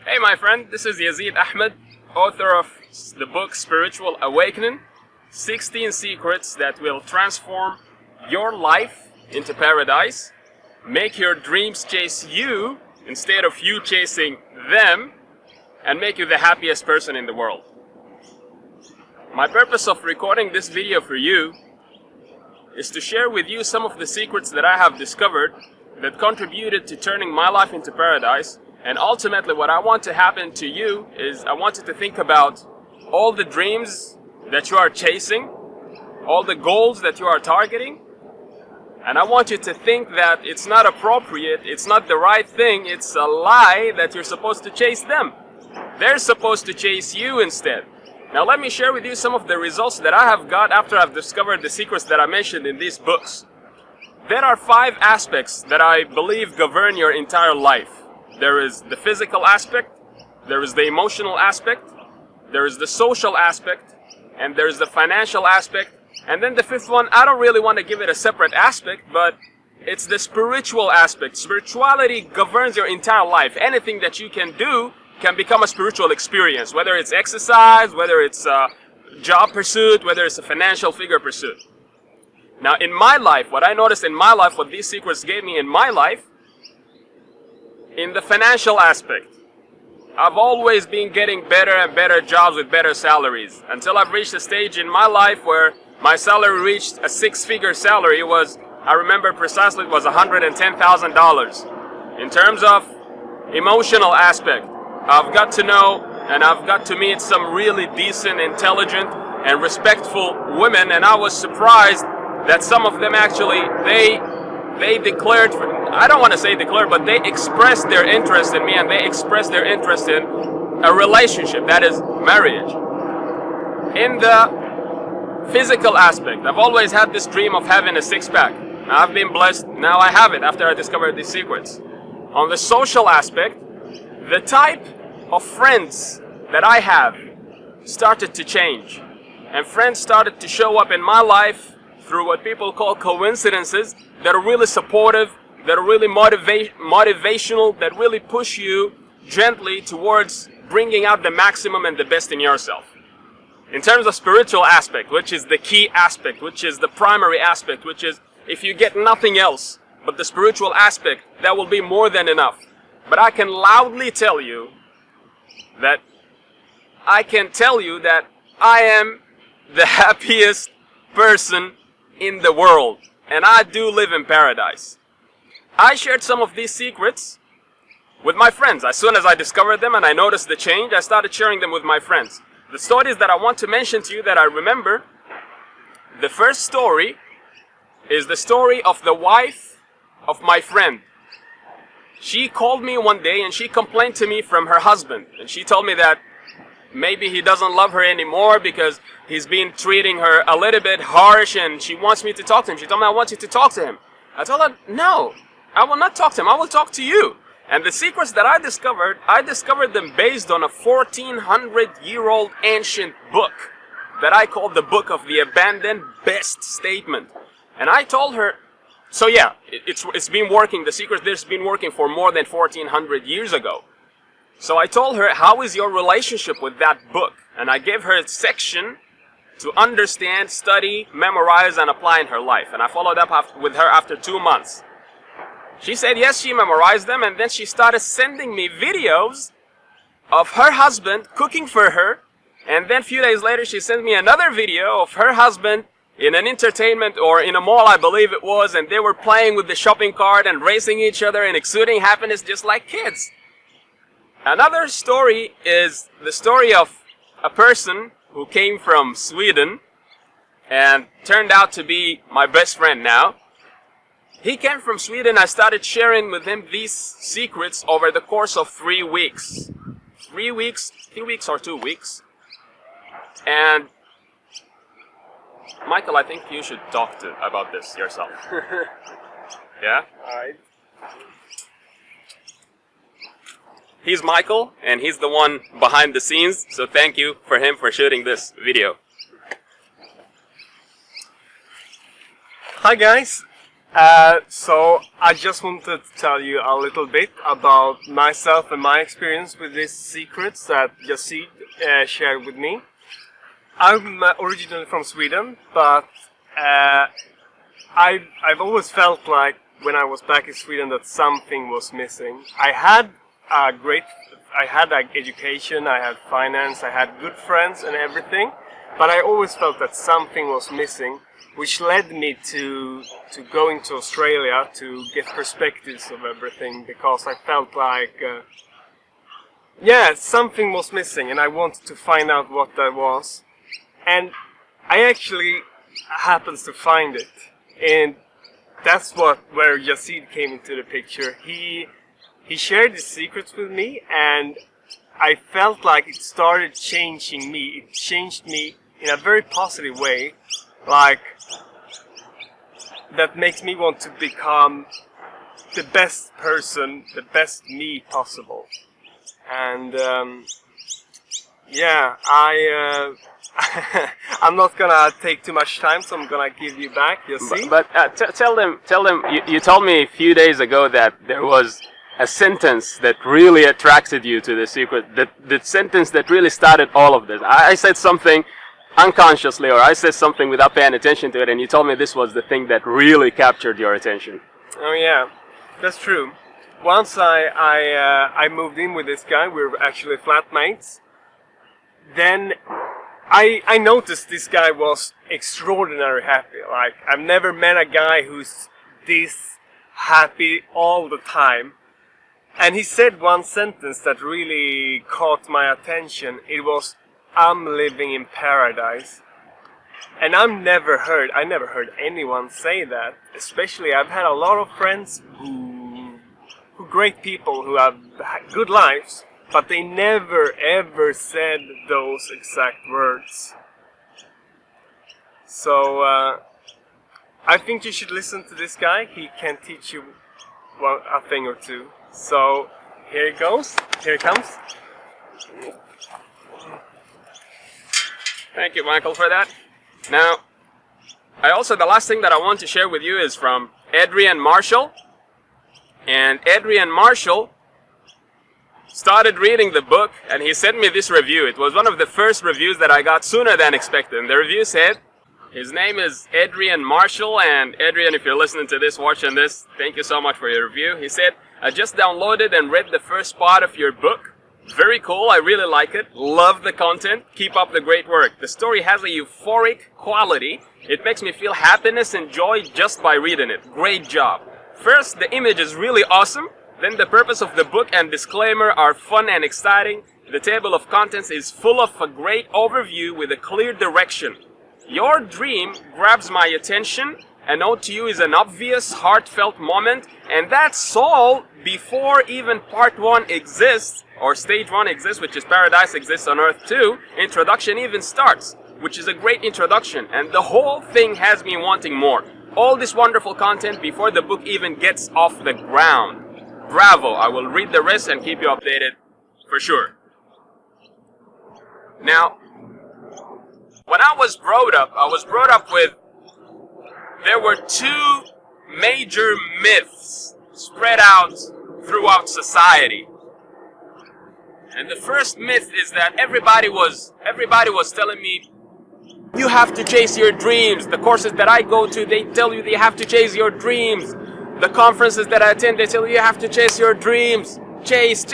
Hey my friend, this is Yazid Ahmed, author of the book Spiritual Awakening, 16 Secrets that will transform your life into paradise, make your dreams chase you instead of you chasing them, and make you the happiest person in the world. My purpose of recording this video for you is to share with you some of the secrets that I have discovered that contributed to turning my life into paradise. And ultimately what I want to happen to you is I want you to think about all the dreams that you are chasing, all the goals that you are targeting, and I want you to think that it's not appropriate, it's not the right thing, it's a lie that you're supposed to chase them. They're supposed to chase you instead. Now let me share with you some of the results that I have got after I've discovered the secrets that I mentioned in these books. There are 5 aspects that I believe govern your entire life. There is the physical aspect, there is the emotional aspect, there is the social aspect, and there is the financial aspect. And then the 5th one, I don't really want to give it a separate aspect, but it's the spiritual aspect. Spirituality governs your entire life. Anything that you can do can become a spiritual experience, whether it's exercise, whether it's a job pursuit, whether it's a financial figure pursuit. Now in my life, what I noticed in my life, what these secrets gave me in my life, in the financial aspect, I've always been getting better and better jobs with better salaries until I've reached a stage in my life where my salary reached a 6-figure salary. I remember precisely, it was $110,000. In terms of emotional aspect, I've got to know and I've got to meet some really decent, intelligent, and respectful women, and I was surprised that some of them actually, they declared, I don't want to say declared, but they expressed their interest in me, and they expressed their interest in a relationship, that is marriage. In the physical aspect, I've always had this dream of having a 6-pack. Now I've been blessed, now I have it after I discovered these secrets. On the social aspect, the type of friends that I have started to change, and friends started to show up in my life through what people call coincidences that are really supportive, that are really motivational, that really push you gently towards bringing out the maximum and the best in yourself. In terms of spiritual aspect, which is the key aspect, which is the primary aspect, which is if you get nothing else but the spiritual aspect, that will be more than enough. But I can loudly tell you that I am the happiest person in the world, and I do live in paradise. I shared some of these secrets with my friends. As soon as I discovered them and I noticed the change, I started sharing them with my friends. The stories that I want to mention to you that I remember, the first story is the story of the wife of my friend. She called me one day and she complained to me from her husband, and she told me that maybe he doesn't love her anymore because he's been treating her a little bit harsh, and she wants me to talk to him. She told me, I want you to talk to him. I told her, no, I will not talk to him, I will talk to you. And the secrets that I discovered them based on a 1400-year-old ancient book that I call the Book of the Abandoned Best Statement. And I told her, so yeah, it's been working, the secrets, this has been working for more than 1400 years ago. So I told her, how is your relationship with that book? And I gave her a section to understand, study, memorize, and apply in her life. And I followed up with her after 2 months. She said yes, she memorized them, and then she started sending me videos of her husband cooking for her. And then a few days later, she sent me another video of her husband in an entertainment or in a mall, I believe it was, and they were playing with the shopping cart and racing each other and exuding happiness just like kids. Another story is the story of a person who came from Sweden and turned out to be my best friend now. He came from Sweden. I started sharing with him these secrets over the course of 3 weeks. 3 weeks or 2 weeks. And Michael, I think you should talk about this yourself. Yeah? Alright. He's Michael, and he's the one behind the scenes, so thank you for him for shooting this video. Hi guys, So I just wanted to tell you a little bit about myself and my experience with these secrets that Yazid shared with me. I'm originally from Sweden, but I've always felt like when I was back in Sweden that something was missing. I had education, I had finance, I had good friends and everything, but I always felt that something was missing, which led me to going to Australia to get perspectives of everything, because I felt like something was missing and I wanted to find out what that was. And I actually happens to find it, and that's where Yazid came into the picture. He shared his secrets with me, and I felt like it started changing me. It changed me in a very positive way, like that makes me want to become the best person, the best me possible. And I'm not gonna take too much time, so I'm gonna give you back. You see? But tell them. You told me a few days ago that there was a sentence that really attracted you to the secret. The sentence that really started all of this. I said something unconsciously, or I said something without paying attention to it, and you told me this was the thing that really captured your attention. Oh yeah, that's true. Once I moved in with this guy, we were actually flatmates. Then I noticed this guy was extraordinarily happy. Like, I've never met a guy who's this happy all the time. And he said one sentence that really caught my attention. It was, "I'm living in paradise." And I never heard anyone say that. Especially, I've had a lot of friends who great people who have good lives, but they never ever said those exact words. So I think you should listen to this guy. He can teach you a thing or two. So here it goes. Here it comes. Thank you, Michael, for that. Now, the last thing that I want to share with you is from Adrian Marshall. And Adrian Marshall started reading the book, and he sent me this review. It was one of the first reviews that I got sooner than expected. And the review said, his name is Adrian Marshall, and Adrian, if you're listening to this, watching this, thank you so much for your review. He said, "I just downloaded and read the first part of your book. Very cool, I really like it. Love the content. Keep up the great work. The story has a euphoric quality. It makes me feel happiness and joy just by reading it. Great job. First, the image is really awesome. Then the purpose of the book and disclaimer are fun and exciting. The table of contents is full of a great overview with a clear direction. Your dream grabs my attention. A note to you is an obvious, heartfelt moment, and that's all before even part 1 exists, or stage 1 exists, which is Paradise Exists on Earth 2. Introduction even starts, which is a great introduction, and the whole thing has me wanting more. All this wonderful content before the book even gets off the ground. Bravo, I will read the rest and keep you updated for sure." Now, when I was brought up with, there were 2 major myths spread out throughout society. And the first myth is that everybody was telling me, you have to chase your dreams. The courses that I go to, they tell you have to chase your dreams. The conferences that I attend, they tell you have to chase your dreams. Chase.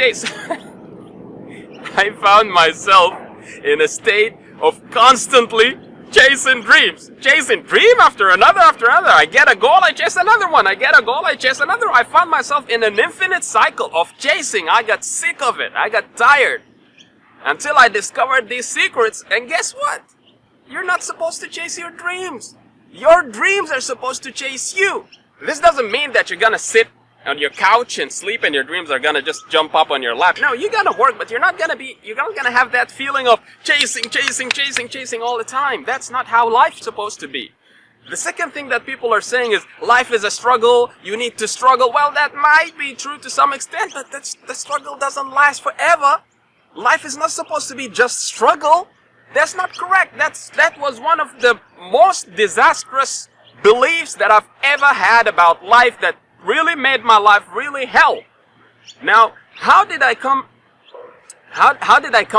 I found myself in a state of constantly chasing dreams. Chasing dream after another. I get a goal, I chase another one. I get a goal, I chase another. I found myself in an infinite cycle of chasing. I got sick of it. I got tired. Until I discovered these secrets. And guess what? You're not supposed to chase your dreams. Your dreams are supposed to chase you. This doesn't mean that you're gonna sit on your couch and sleep and your dreams are gonna just jump up on your lap. No, you're gonna work, but you're not gonna have that feeling of chasing all the time. That's not how life's supposed to be. The second thing that people are saying is, life is a struggle, you need to struggle. Well, that might be true to some extent, but the struggle doesn't last forever. Life is not supposed to be just struggle. That's not correct. That was one of the most disastrous beliefs that I've ever had about life that really made my life really hell. Now, how did I come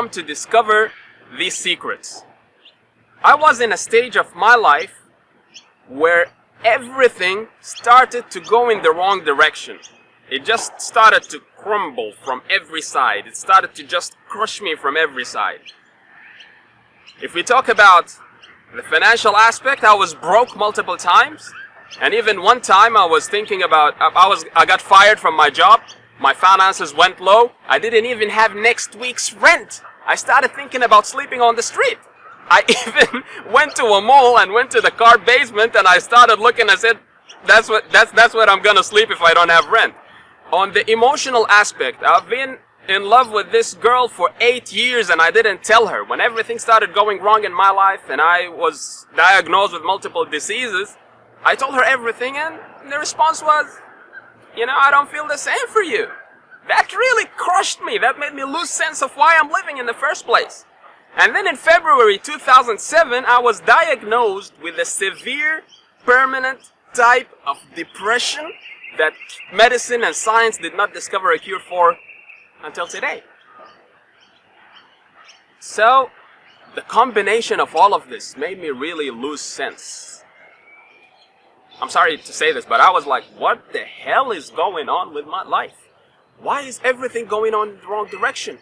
to discover these secrets? I was in a stage of my life where everything started to go in the wrong direction. It just started to crumble from every side. It started to just crush me from every side. If we talk about the financial aspect, I was broke multiple times. And even one time I was thinking about, I got fired from my job. My finances went low. I didn't even have next week's rent. I started thinking about sleeping on the street. I even went to a mall and went to the car basement and I started looking. I said, that's what I'm gonna sleep if I don't have rent. On the emotional aspect, I've been in love with this girl for 8 years and I didn't tell her. When everything started going wrong in my life and I was diagnosed with multiple diseases, I told her everything and the response was, I don't feel the same for you. That really crushed me. That made me lose sense of why I'm living in the first place. And then in February 2007, I was diagnosed with a severe, permanent type of depression that medicine and science did not discover a cure for until today. So, the combination of all of this made me really lose sense. I'm sorry to say this, but I was like, what the hell is going on with my life? Why is everything going on in the wrong direction?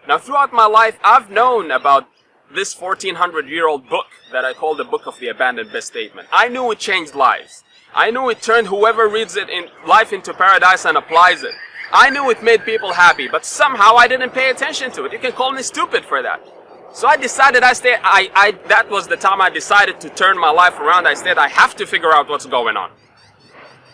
Now, throughout my life, I've known about this 1400-year-old book that I call the Book of the Abandoned Best Statement. I knew it changed lives. I knew it turned whoever reads it in life into paradise and applies it. I knew it made people happy, but somehow I didn't pay attention to it. You can call me stupid for that. So I decided that was the time I decided to turn my life around. I said, I have to figure out what's going on.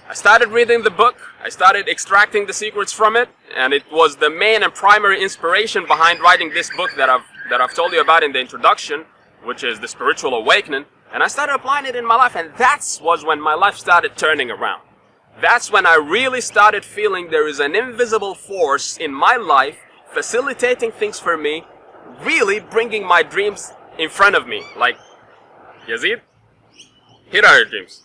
I started reading the book. I started extracting the secrets from it, and it was the main and primary inspiration behind writing this book that I've told you about in the introduction, which is The Spiritual Awakening. And I started applying it in my life, and that was when my life started turning around. That's when I really started feeling there is an invisible force in my life facilitating things for me, really bringing my dreams in front of me. Like, Yazid, here are your dreams.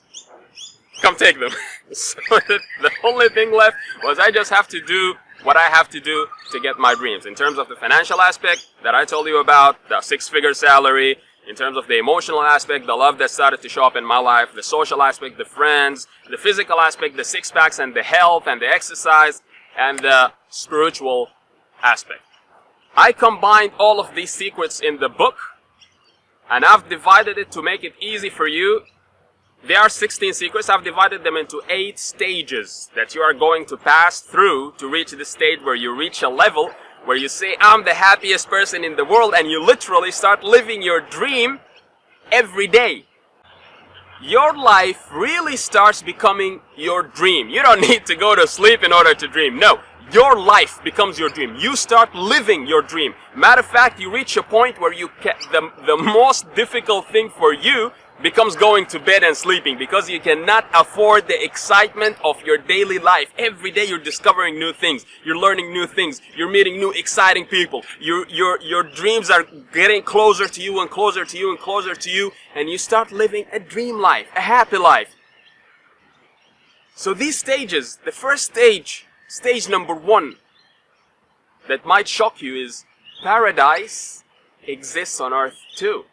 Come take them. So the only thing left was I just have to do what I have to do to get my dreams. In terms of the financial aspect that I told you about, the 6-figure salary, in terms of the emotional aspect, the love that started to show up in my life, the social aspect, the friends, the physical aspect, the six-packs and the health and the exercise, and the spiritual aspect. I combined all of these secrets in the book, and I've divided it to make it easy for you. There are 16 secrets. I've divided them into 8 stages that you are going to pass through to reach the stage where you reach a level where you say, I'm the happiest person in the world, and you literally start living your dream every day. Your life really starts becoming your dream. You don't need to go to sleep in order to dream. No, your life becomes your dream. You start living your dream. Matter of fact, you reach a point where the most difficult thing for you becomes going to bed and sleeping, because you cannot afford the excitement of your daily life. Every day you're discovering new things, you're learning new things, you're meeting new exciting people, your dreams are getting closer to you and closer to you and closer to you, and you start living a dream life, a happy life. So these stages, the first stage, stage number 1, that might shock you is paradise exists on earth too.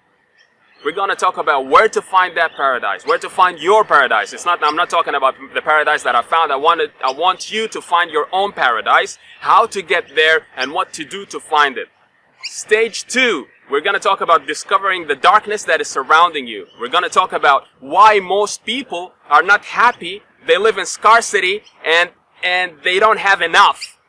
We're going to talk about where to find that paradise, where to find your paradise. I'm not talking about the paradise that I found. I want you to find your own paradise, how to get there, and what to do to find it. Stage 2, we're going to talk about discovering the darkness that is surrounding you. We're going to talk about why most people are not happy. They live in scarcity and they don't have enough.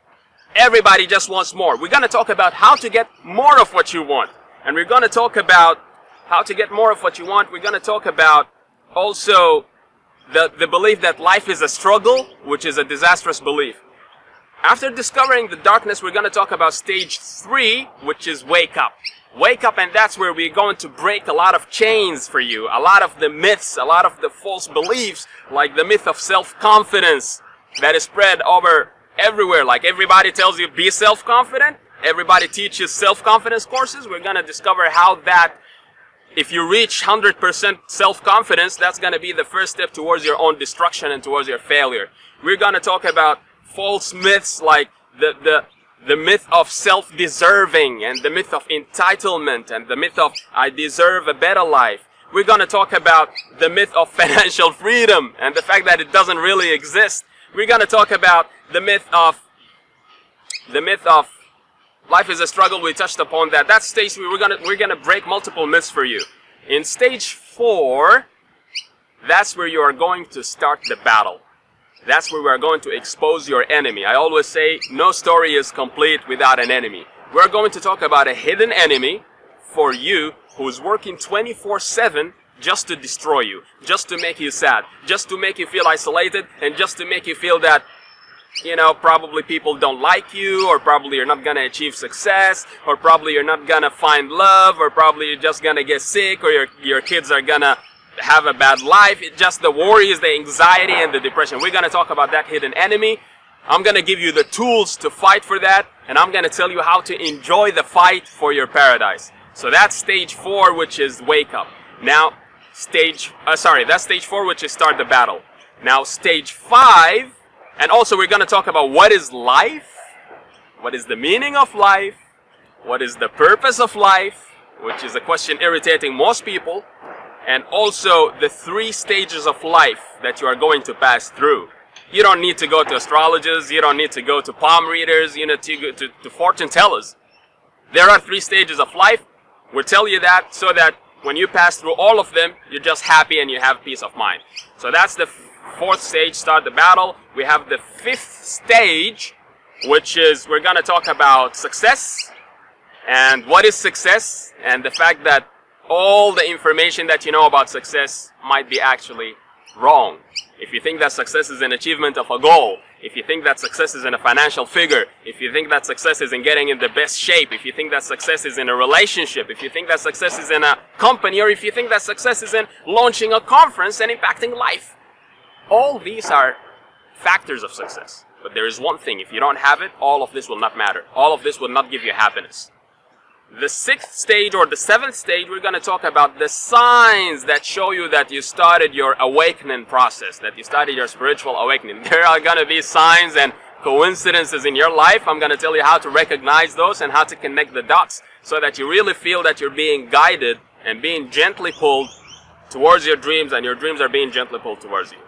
Everybody just wants more. We're going to talk about how to get more of what you want. And we're going to talk about how to get more of what you want. We're going to talk about also the belief that life is a struggle, which is a disastrous belief. After discovering the darkness, we're going to talk about stage 3, which is wake up. Wake up, and that's where we're going to break a lot of chains for you, a lot of the myths, a lot of the false beliefs, like the myth of self-confidence that is spread over everywhere. Like everybody tells you, be self-confident. Everybody teaches self-confidence courses. We're going to discover how that if you reach 100% self-confidence, that's going to be the first step towards your own destruction and towards your failure. We're going to talk about false myths like the myth of self-deserving and the myth of entitlement and the myth of I deserve a better life. We're going to talk about the myth of financial freedom and the fact that it doesn't really exist. We're going to talk about the myth of life is a struggle. We touched upon that. That's stage 3. We're gonna break multiple myths for you. In stage 4, that's where you are going to start the battle. That's where we are going to expose your enemy. I always say no story is complete without an enemy. We're going to talk about a hidden enemy for you who's working 24/7 just to destroy you, just to make you sad, just to make you feel isolated, and just to make you feel that, you know, probably people don't like you, or probably you're not gonna achieve success, or probably you're not gonna find love, or probably you're just gonna get sick, or your kids are gonna have a bad life. It's just the worries, the anxiety, and the depression. We're gonna talk about that hidden enemy. I'm gonna give you the tools to fight for that, and I'm gonna tell you how to enjoy the fight for your paradise. So that's stage 4, which is wake up. Now, that's stage 4, which is start the battle. Now, stage 5, and also we're going to talk about what is life, what is the meaning of life, what is the purpose of life, which is a question irritating most people, and also the 3 stages of life that you are going to pass through. You don't need to go to astrologers, you don't need to go to palm readers, you need to go to fortune tellers. There are 3 stages of life. We'll tell you that so that when you pass through all of them, you're just happy and you have peace of mind. So that's the 4th stage, start the battle. We have the 5th stage, which is we're going to talk about success and what is success, and the fact that all the information that you know about success might be actually wrong. If you think that success is an achievement of a goal, if you think that success is in a financial figure, if you think that success is in getting in the best shape, if you think that success is in a relationship, if you think that success is in a company, or if you think that success is in launching a conference and impacting life, all these are factors of success. But there is one thing: if you don't have it, all of this will not matter. All of this will not give you happiness. The 6th stage or the 7th stage, we're going to talk about the signs that show you that you started your awakening process, that you started your spiritual awakening. There are going to be signs and coincidences in your life. I'm going to tell you how to recognize those and how to connect the dots so that you really feel that you're being guided and being gently pulled towards your dreams, and your dreams are being gently pulled towards you.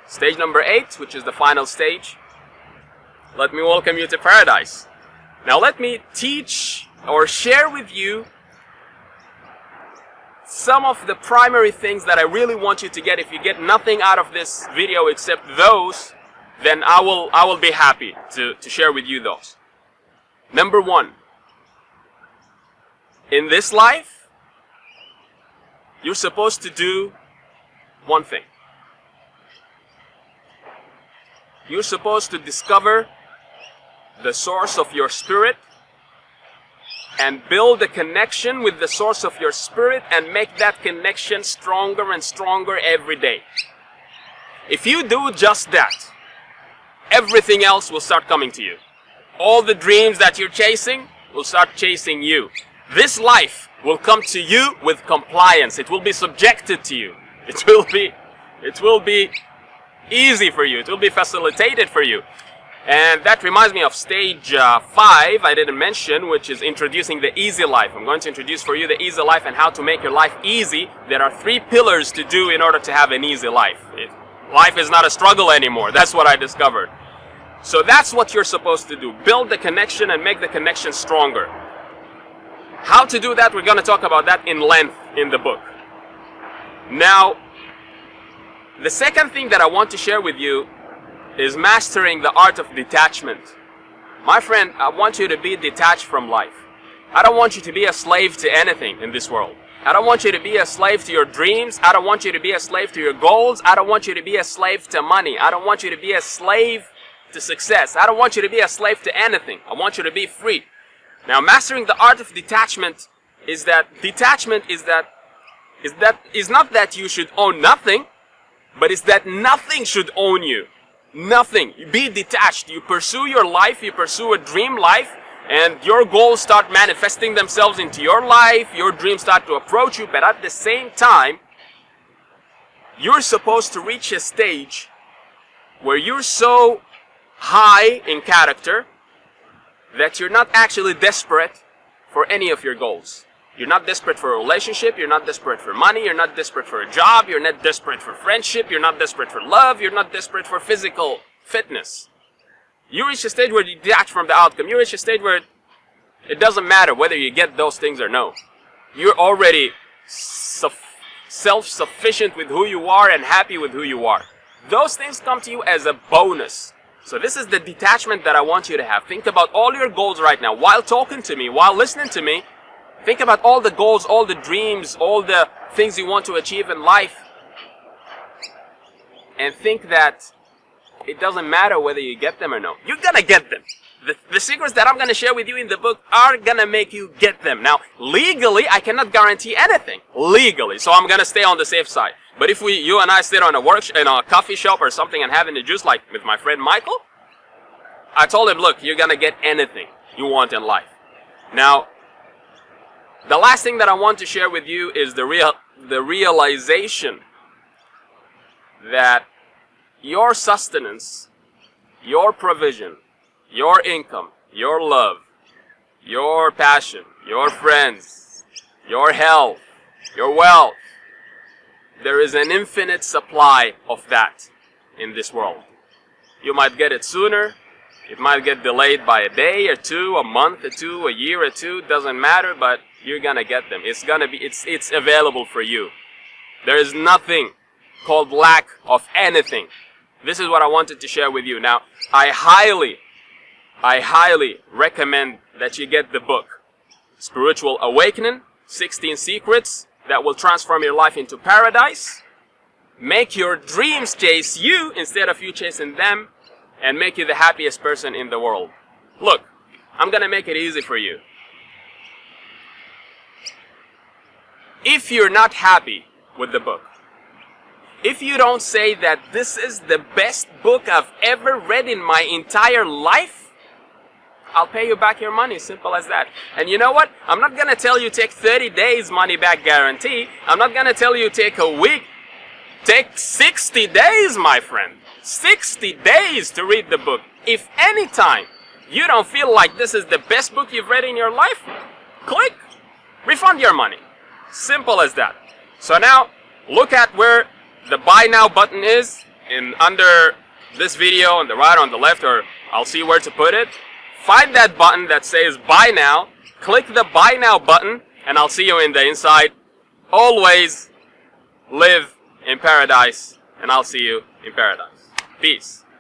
Stage number 8, which is the final stage. Let me welcome you to paradise. Now let me teach or share with you some of the primary things that I really want you to get. If you get nothing out of this video except those, then I will be happy to share with you those. Number 1, in this life, you're supposed to do one thing. You're supposed to discover the source of your spirit and build a connection with the source of your spirit and make that connection stronger and stronger every day. If you do just that, everything else will start coming to you. All the dreams that you're chasing will start chasing you. This life will come to you with compliance. It will be subjected to you. It will be easy for you. It will be facilitated for you. And that reminds me of stage 5 I didn't mention, which is introducing the easy life. I'm going to introduce for you the easy life and how to make your life easy. There are 3 pillars to do in order to have an easy life. Life is not a struggle anymore. That's what I discovered. So that's what you're supposed to do. Build the connection and make the connection stronger. How to do that, we're going to talk about that in length in the book. Now, the second thing that I want to share with you is mastering the art of detachment. My friend, I want you to be detached from life. I don't want you to be a slave to anything in this world. I don't want you to be a slave to your dreams. I don't want you to be a slave to your goals. I don't want you to be a slave to money. I don't want you to be a slave to success. I don't want you to be a slave to anything. I want you to be free. Now, mastering the art of detachment is not that you should own nothing, but it's that nothing should own you. Nothing. Be detached. You pursue your life. You pursue a dream life. and your goals start manifesting themselves into your life, your dreams start to approach you, but at the same time, you're supposed to reach a stage where you're so high in character that you're not actually desperate for any of your goals. You're not desperate for a relationship, you're not desperate for money, you're not desperate for a job, you're not desperate for friendship, you're not desperate for love, you're not desperate for physical fitness. You reach a stage where you detach from the outcome. You reach a stage where it doesn't matter whether you get those things or no. You're already self-sufficient with who you are and happy with who you are. Those things come to you as a bonus. So this is the detachment that I want you to have. Think about all your goals right now. While talking to me, while listening to me, think about all the goals, all the dreams, all the things you want to achieve in life. And think that it doesn't matter whether you get them or no. You're gonna get them. The secrets that I'm gonna share with you in the book are gonna make you get them. Now, legally, I cannot guarantee anything. Legally. So I'm gonna stay on the safe side. But if you and I sit on in a coffee shop or something and having a juice, like with my friend Michael, I told him, look, you're gonna get anything you want in life. Now, the last thing that I want to share with you is the realization that your sustenance, your provision, your income, your love, your passion, your friends, your health, your wealth, there is an infinite supply of that in this world. You might get it sooner, it might get delayed by a day or two, a month or two, a year or two, doesn't matter, but you're gonna get them. It's available for you. There is nothing called lack of anything. This is what I wanted to share with you. Now, I highly recommend that you get the book, Spiritual Awakening, 16 Secrets that will transform your life into paradise, make your dreams chase you instead of you chasing them, and make you the happiest person in the world. Look, I'm gonna make it easy for you. If you're not happy with the book, if you don't say that this is the best book I've ever read in my entire life, I'll pay you back your money. Simple as that. And you know what? I'm not gonna tell you take 30 days money back guarantee. I'm not gonna tell you take a week. Take 60 days, my friend. 60 days to read the book. If any time you don't feel like this is the best book you've read in your life, click, refund your money. Simple as that. So now, look at where the buy now button is under this video, on the right, on the left, or I'll see where to put it. Find that button that says buy now, click the buy now button, and I'll see you in the inside. Always live in paradise, and I'll see you in paradise. Peace.